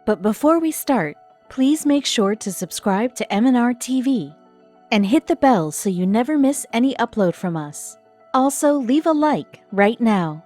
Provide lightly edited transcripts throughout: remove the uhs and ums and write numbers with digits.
But before we start, please make sure to subscribe to M&R TV and hit the bell so you never miss any upload from us. Also, leave a like right now.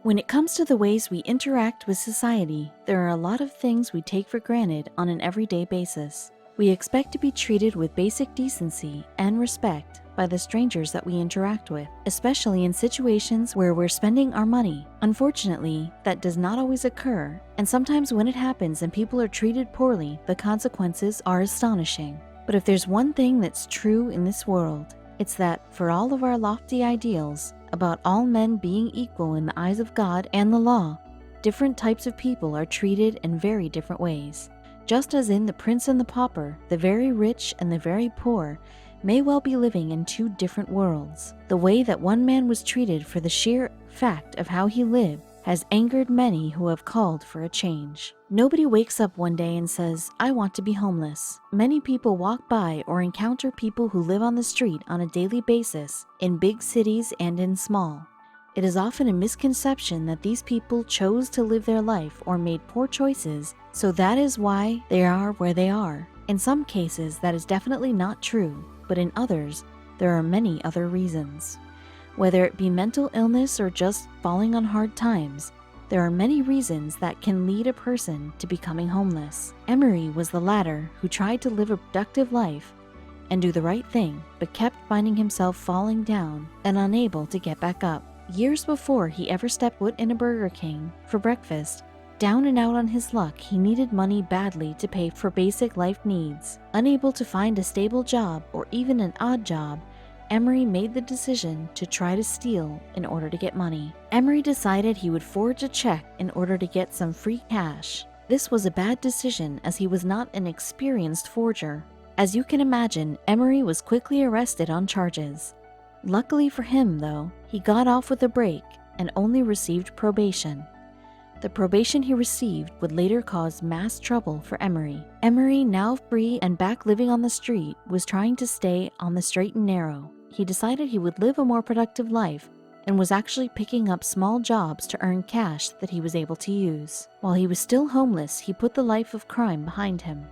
When it comes to the ways we interact with society, there are a lot of things we take for granted on an everyday basis. We expect to be treated with basic decency and respect by the strangers that we interact with, especially in situations where we're spending our money. Unfortunately, that does not always occur, and sometimes when it happens and people are treated poorly, the consequences are astonishing. But if there's one thing that's true in this world, it's that for all of our lofty ideals about all men being equal in the eyes of God and the law, different types of people are treated in very different ways. Just as in The Prince and the Pauper, the very rich and the very poor may well be living in two different worlds. The way that one man was treated for the sheer fact of how he lived has angered many who have called for a change. Nobody wakes up one day and says, "I want to be homeless." Many people walk by or encounter people who live on the street on a daily basis, in big cities and in small. It is often a misconception that these people chose to live their life or made poor choices, so that is why they are where they are. In some cases, that is definitely not true, but in others, there are many other reasons. Whether it be mental illness or just falling on hard times, there are many reasons that can lead a person to becoming homeless. Emery was the latter, who tried to live a productive life and do the right thing, but kept finding himself falling down and unable to get back up. Years before he ever stepped foot in a Burger King for breakfast, down and out on his luck, he needed money badly to pay for basic life needs. Unable to find a stable job or even an odd job, Emery made the decision to try to steal in order to get money. Emery decided he would forge a check in order to get some free cash. This was a bad decision as he was not an experienced forger. As you can imagine, Emery was quickly arrested on charges. Luckily for him, though, he got off with a break and only received probation. The probation he received would later cause mass trouble for Emery. Emery, now free and back living on the street, was trying to stay on the straight and narrow. He decided he would live a more productive life and was actually picking up small jobs to earn cash that he was able to use. While he was still homeless, he put the life of crime behind him.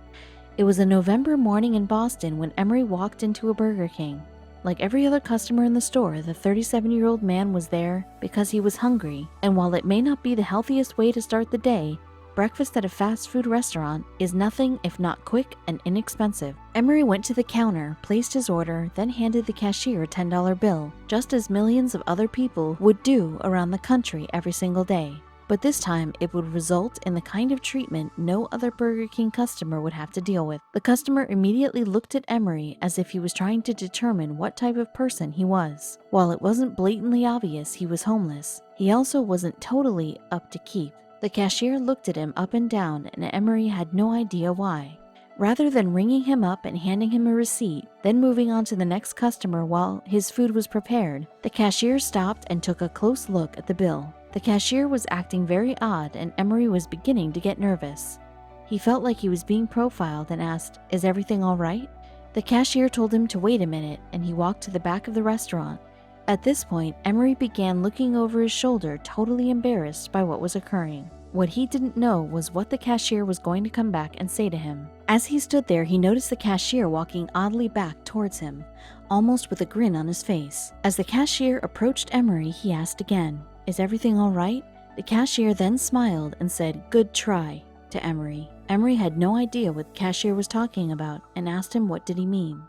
It was a November morning in Boston when Emery walked into a Burger King. Like every other customer in the store, the 37-year-old man was there because he was hungry, and while it may not be the healthiest way to start the day, breakfast at a fast food restaurant is nothing if not quick and inexpensive. Emery went to the counter, placed his order, then handed the cashier a $10 bill, just as millions of other people would do around the country every single day. But this time, it would result in the kind of treatment no other Burger King customer would have to deal with. The customer immediately looked at Emery as if he was trying to determine what type of person he was. While it wasn't blatantly obvious he was homeless, he also wasn't totally up to keep. The cashier looked at him up and down, and Emery had no idea why. Rather than ringing him up and handing him a receipt, then moving on to the next customer while his food was prepared, the cashier stopped and took a close look at the bill. The cashier was acting very odd, and Emery was beginning to get nervous. He felt like he was being profiled and asked, "Is everything all right?" The cashier told him to wait a minute, and he walked to the back of the restaurant. At this point, Emery began looking over his shoulder, totally embarrassed by what was occurring. What he didn't know was what the cashier was going to come back and say to him. As he stood there, he noticed the cashier walking oddly back towards him, almost with a grin on his face. As the cashier approached Emery, he asked again, "Is everything all right?" The cashier then smiled and said, "Good try," to Emery. Emery had no idea what the cashier was talking about and asked him what did he mean.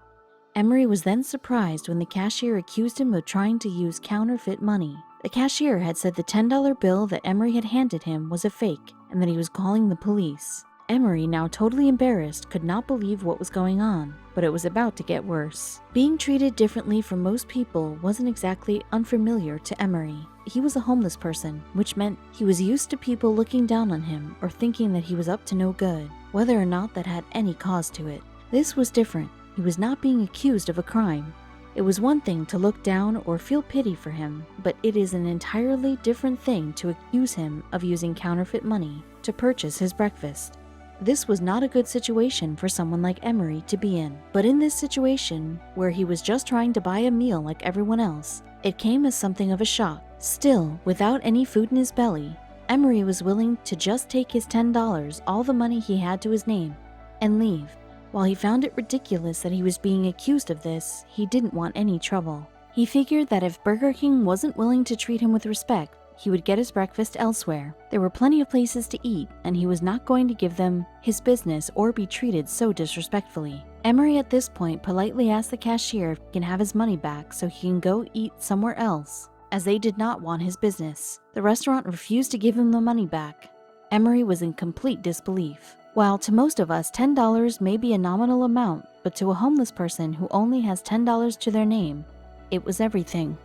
Emery was then surprised when the cashier accused him of trying to use counterfeit money. The cashier had said the $10 bill that Emery had handed him was a fake and that he was calling the police. Emery, now totally embarrassed, could not believe what was going on, but it was about to get worse. Being treated differently from most people wasn't exactly unfamiliar to Emery. He was a homeless person, which meant he was used to people looking down on him or thinking that he was up to no good, whether or not that had any cause to it. This was different. He was not being accused of a crime. It was one thing to look down or feel pity for him, but it is an entirely different thing to accuse him of using counterfeit money to purchase his breakfast. This was not a good situation for someone like Emery to be in. But in this situation, where he was just trying to buy a meal like everyone else, It came as something of a shock. Still, without any food in his belly, Emery was willing to just take his $10, all the money he had to his name, and leave. While he found it ridiculous that he was being accused of this, he didn't want any trouble. He figured that if Burger King wasn't willing to treat him with respect, he would get his breakfast elsewhere. There were plenty of places to eat, and he was not going to give them his business or be treated so disrespectfully. Emery at this point politely asked the cashier if he can have his money back so he can go eat somewhere else, as they did not want his business. The restaurant refused to give him the money back. Emery was in complete disbelief. While to most of us $10 may be a nominal amount, but to a homeless person who only has $10 to their name, it was everything.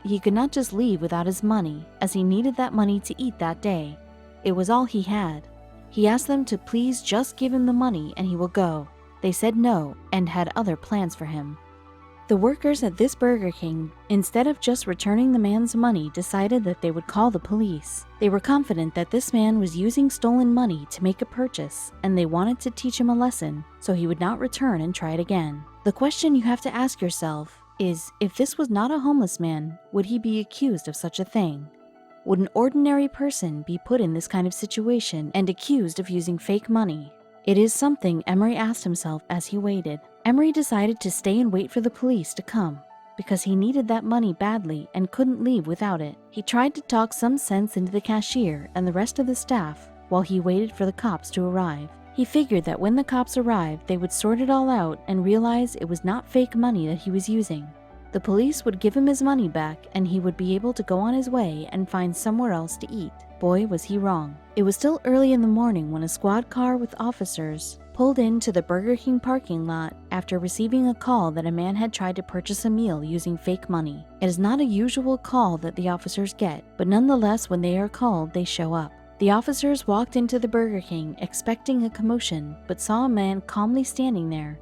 He could not just leave without his money, as he needed that money to eat that day. It was all he had. He asked them to please just give him the money and he will go. They said no and had other plans for him. The workers at this Burger King, instead of just returning the man's money, decided that they would call the police. They were confident that this man was using stolen money to make a purchase, and they wanted to teach him a lesson so he would not return and try it again. The question you have to ask yourself is, if this was not a homeless man, would he be accused of such a thing? Would an ordinary person be put in this kind of situation and accused of using fake money? It is something Emery asked himself as he waited. Emery decided to stay and wait for the police to come, because he needed that money badly and couldn't leave without it. He tried to talk some sense into the cashier and the rest of the staff while he waited for the cops to arrive. He figured that when the cops arrived, they would sort it all out and realize it was not fake money that he was using. The police would give him his money back and he would be able to go on his way and find somewhere else to eat. Boy, was he wrong. It was still early in the morning when a squad car with officers pulled into the Burger King parking lot after receiving a call that a man had tried to purchase a meal using fake money. It is not a usual call that the officers get, but nonetheless, when they are called, they show up. The officers walked into the Burger King expecting a commotion, but saw a man calmly standing there,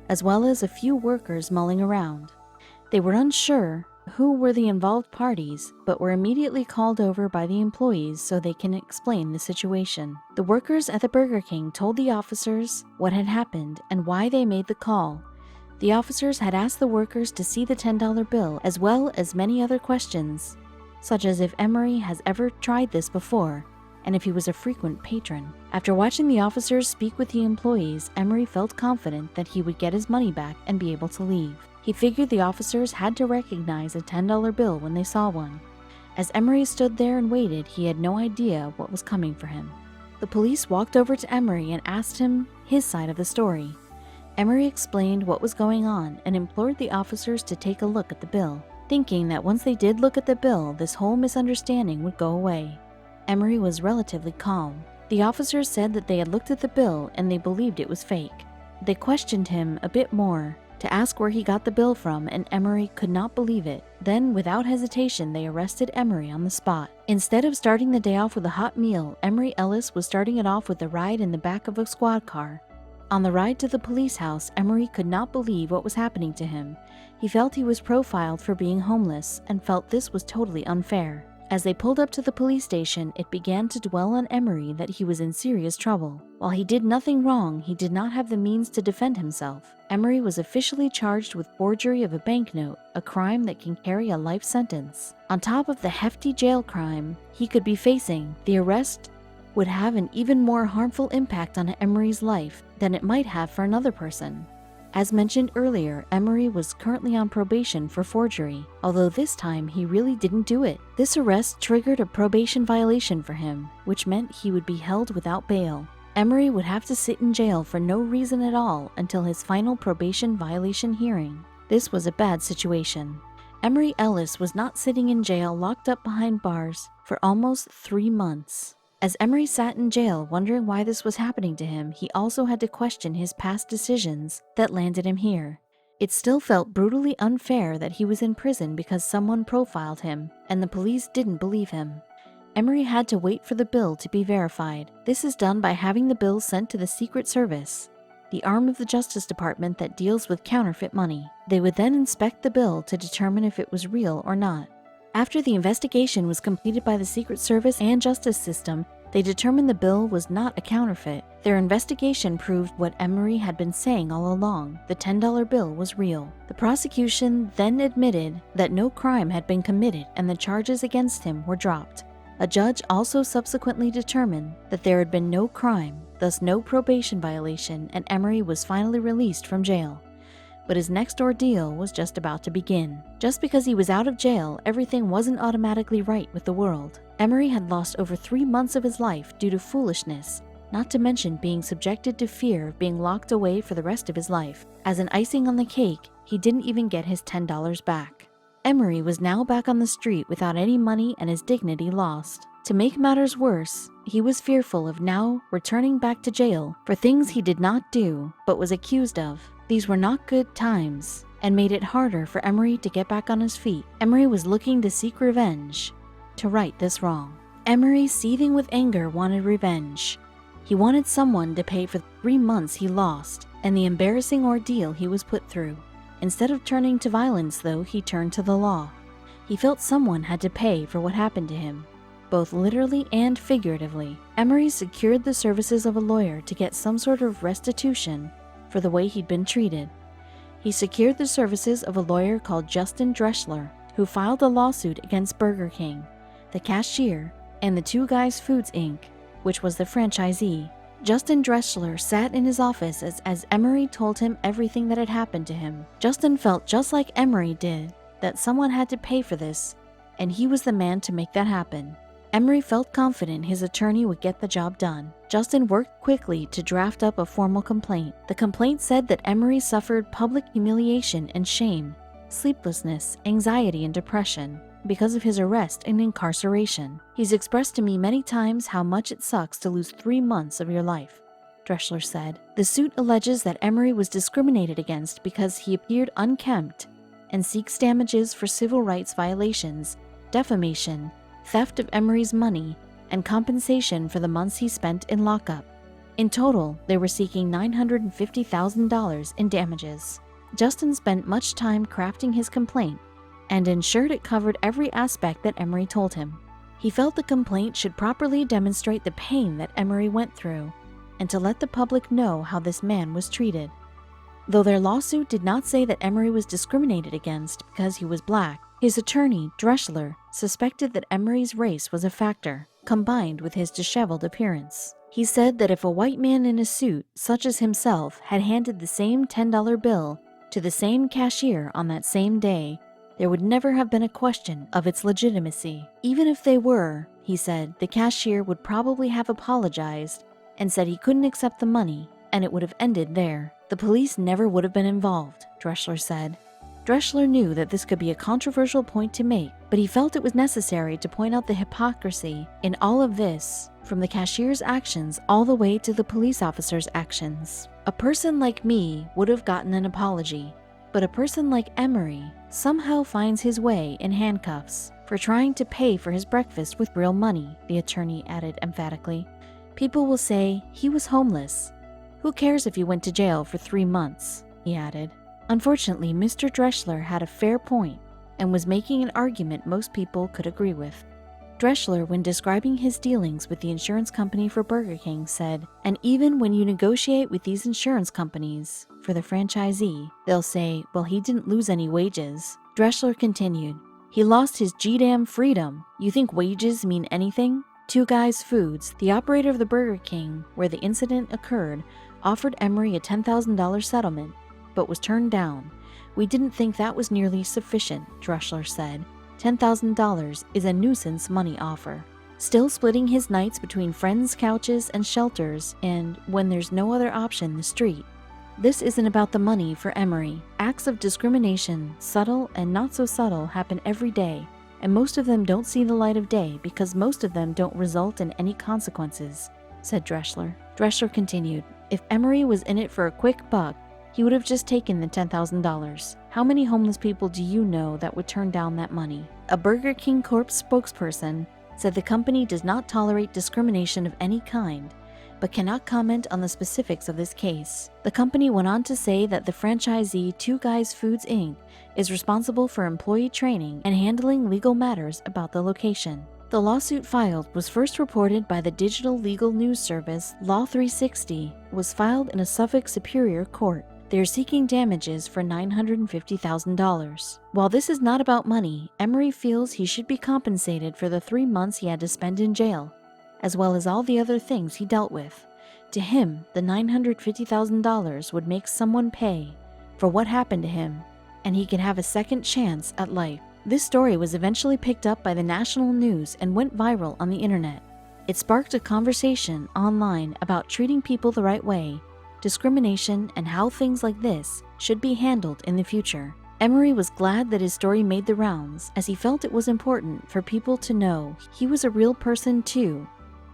as well as a few workers mulling around. They were unsure who were the involved parties, but were immediately called over by the employees so they can explain the situation. The workers at the Burger King told the officers what had happened and why they made the call. The officers had asked the workers to see the $10 bill, as well as many other questions, such as if Emery has ever tried this before, and if he was a frequent patron. After watching the officers speak with the employees, Emery felt confident that he would get his money back and be able to leave. He figured the officers had to recognize a $10 bill when they saw one. As Emery stood there and waited, he had no idea what was coming for him. The police walked over to Emery and asked him his side of the story. Emery explained what was going on and implored the officers to take a look at the bill, thinking that once they did look at the bill, this whole misunderstanding would go away. Emery was relatively calm. The officers said that they had looked at the bill and they believed it was fake. They questioned him a bit more to ask where he got the bill from, and Emery could not believe it. Then, without hesitation, they arrested Emery on the spot. Instead of starting the day off with a hot meal, Emery Ellis was starting it off with a ride in the back of a squad car. On the ride to the police house, Emery could not believe what was happening to him. He felt he was profiled for being homeless and felt this was totally unfair. As they pulled up to the police station, it began to dwell on Emery that he was in serious trouble. While he did nothing wrong, he did not have the means to defend himself. Emery was officially charged with forgery of a banknote, a crime that can carry a life sentence. On top of the hefty jail crime he could be facing, the arrest would have an even more harmful impact on Emery's life than it might have for another person. As mentioned earlier, Emery was currently on probation for forgery, although this time he really didn't do it. This arrest triggered a probation violation for him, which meant he would be held without bail. Emery would have to sit in jail for no reason at all until his final probation violation hearing. This was a bad situation. Emery Ellis was not sitting in jail locked up behind bars for almost 3 months. As Emery sat in jail wondering why this was happening to him, he also had to question his past decisions that landed him here. It still felt brutally unfair that he was in prison because someone profiled him, and the police didn't believe him. Emery had to wait for the bill to be verified. This is done by having the bill sent to the Secret Service, the arm of the Justice Department that deals with counterfeit money. They would then inspect the bill to determine if it was real or not. After the investigation was completed by the Secret Service and justice system, They determined the bill was not a counterfeit. Their investigation proved what Emery had been saying all along. The $10 bill was real. The prosecution then admitted that no crime had been committed and the charges against him were dropped. A judge also subsequently determined that there had been no crime, thus no probation violation, and Emery was finally released from jail. But his next ordeal was just about to begin. Just because he was out of jail, everything wasn't automatically right with the world. Emery had lost over 3 months of his life due to foolishness, not to mention being subjected to fear of being locked away for the rest of his life. As an icing on the cake, he didn't even get his $10 back. Emery was now back on the street without any money and his dignity lost. To make matters worse, he was fearful of now returning back to jail for things he did not do but was accused of. These were not good times and made it harder for Emery to get back on his feet. Emery was looking to seek revenge, to right this wrong. Emery, seething with anger, wanted revenge. He wanted someone to pay for the 3 months he lost and the embarrassing ordeal he was put through. Instead of turning to violence, though, he turned to the law. He felt someone had to pay for what happened to him, both literally and figuratively. Emery secured the services of a lawyer to get some sort of restitution for the way he'd been treated. He secured the services of a lawyer called Justin Drechsler, who filed a lawsuit against Burger King, the cashier, and the Two Guys Foods Inc., which was the franchisee. Justin Drechsler sat in his office as Emery told him everything that had happened to him. Justin felt just like Emery did, that someone had to pay for this, and he was the man to make that happen. Emery felt confident his attorney would get the job done. Justin worked quickly to draft up a formal complaint. The complaint said that Emery suffered public humiliation and shame, sleeplessness, anxiety, and depression because of his arrest and incarceration. He's expressed to me many times how much it sucks to lose 3 months of your life, Drechsler said. The suit alleges that Emery was discriminated against because he appeared unkempt and seeks damages for civil rights violations, defamation, theft of Emery's money, and compensation for the months he spent in lockup. In total, they were seeking $950,000 in damages. Justin spent much time crafting his complaint and ensured it covered every aspect that Emery told him. He felt the complaint should properly demonstrate the pain that Emery went through and to let the public know how this man was treated. Though their lawsuit did not say that Emery was discriminated against because he was black, his attorney, Drechsler, suspected that Emery's race was a factor, combined with his disheveled appearance. He said that if a white man in a suit, such as himself, had handed the same $10 bill to the same cashier on that same day, there would never have been a question of its legitimacy. Even if they were, he said, the cashier would probably have apologized and said he couldn't accept the money, and it would have ended there. The police never would have been involved, Drechsler said. Drechsler knew that this could be a controversial point to make, but he felt it was necessary to point out the hypocrisy in all of this, from the cashier's actions all the way to the police officer's actions. A person like me would have gotten an apology, but a person like Emery somehow finds his way in handcuffs for trying to pay for his breakfast with real money, the attorney added emphatically. People will say he was homeless. Who cares if he went to jail for 3 months, he added. Unfortunately, Mr. Drechsler had a fair point and was making an argument most people could agree with. Drechsler, when describing his dealings with the insurance company for Burger King, said, "And even when you negotiate with these insurance companies for the franchisee, they'll say, well, he didn't lose any wages." Drechsler continued, "He lost his G-damn freedom. You think wages mean anything?" Two Guys Foods, the operator of the Burger King where the incident occurred, offered Emery a $10,000 settlement, but was turned down. "We didn't think that was nearly sufficient," Drechsler said. $10,000 is a nuisance money offer. Still splitting his nights between friends' couches and shelters and, when there's no other option, the street. This isn't about the money for Emery. Acts of discrimination, subtle and not so subtle, happen every day, and most of them don't see the light of day because most of them don't result in any consequences, said Drechsler. Drechsler continued, "If Emery was in it for a quick buck, he would have just taken the $10,000. How many homeless people do you know that would turn down that money?" A Burger King Corp spokesperson said the company does not tolerate discrimination of any kind, but cannot comment on the specifics of this case. The company went on to say that the franchisee Two Guys Foods Inc. is responsible for employee training and handling legal matters about the location. The lawsuit filed was first reported by the digital legal news service Law 360, was filed in a Suffolk Superior Court. They are seeking damages for $950,000. While this is not about money, Emery feels he should be compensated for the 3 months he had to spend in jail, as well as all the other things he dealt with. To him, the $950,000 would make someone pay for what happened to him, and he could have a second chance at life. This story was eventually picked up by the national news and went viral on the internet. It sparked a conversation online about treating people the right way, discrimination, and how things like this should be handled in the future. Emery was glad that his story made the rounds, as he felt it was important for people to know he was a real person too,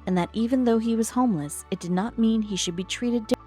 and that even though he was homeless, it did not mean he should be treated differently.